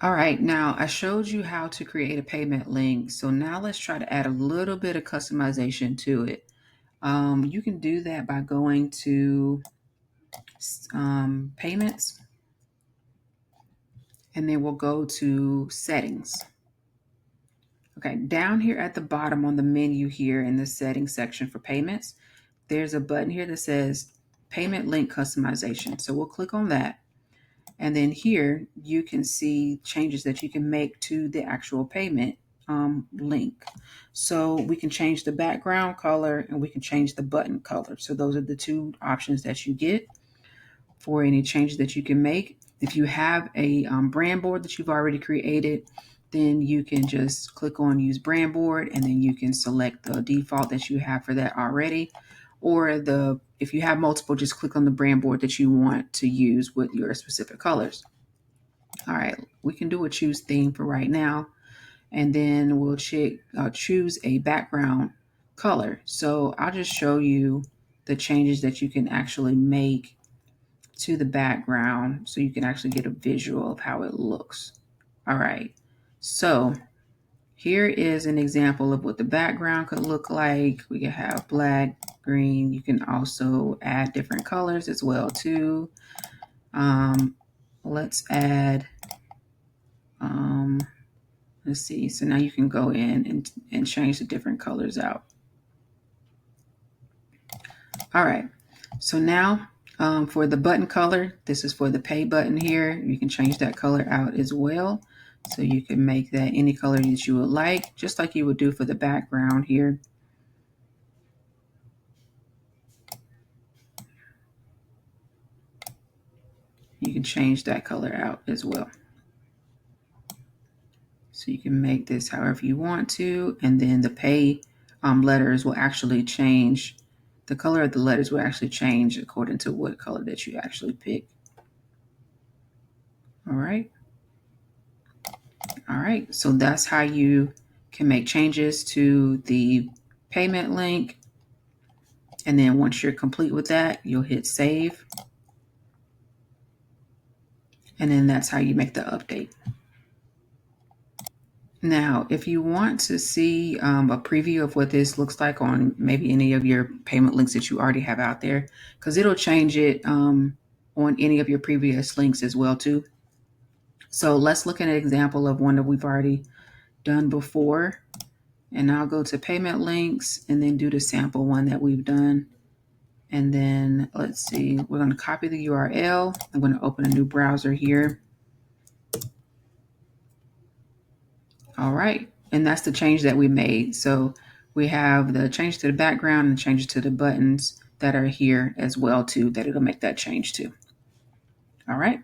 All right, now I showed you how to create a payment link. So now let's try to add a little bit of customization to it. You can do that by going to payments, and then we'll go to settings. Okay, down here at the bottom on the menu here in the settings section for payments, there's a button here that says payment link customization. So we'll click on that. And then here you can see changes that you can make to the actual payment link. So we can change the background color and we can change the button color. So those are the two options that you get for any changes that you can make. If you have a brand board that you've already created, then you can just click on use brand board, and then you can select the default that you have for that already. Or if you have multiple, just click on the brand board that you want to use with your specific colors. All right, we can do a choose theme for right now, and then we'll choose a background color. So I'll just show you the changes that you can actually make to the background so you can actually get a visual of how it looks. All right, so here is an example of what the background could look like. We can have black, green. You can also add different colors as well too. Let's add, let's see. So now you can go in and change the different colors out. All right, so now for the button color, this is for the pay button here. You can change that color out as well. So you can make that any color that you would like, just like you would do for the background here. You can change that color out as well. So you can make this however you want to, and then the pay letters will actually change. The color of the letters will actually change according to what color that you actually pick. All right. All right, so that's how you can make changes to the payment link. And then once you're complete with that, you'll hit save. And then that's how you make the update. Now, if you want to see a preview of what this looks like on maybe any of your payment links that you already have out there, because it'll change it on any of your previous links as well too. So let's look at an example of one that we've already done before. And I'll go to payment links and then do the sample one that we've done. And then let's see, we're going to copy the URL. I'm going to open a new browser here. All right, and that's the change that we made. So we have the change to the background and changes to the buttons that are here as well too, that it'll make that change too. All right.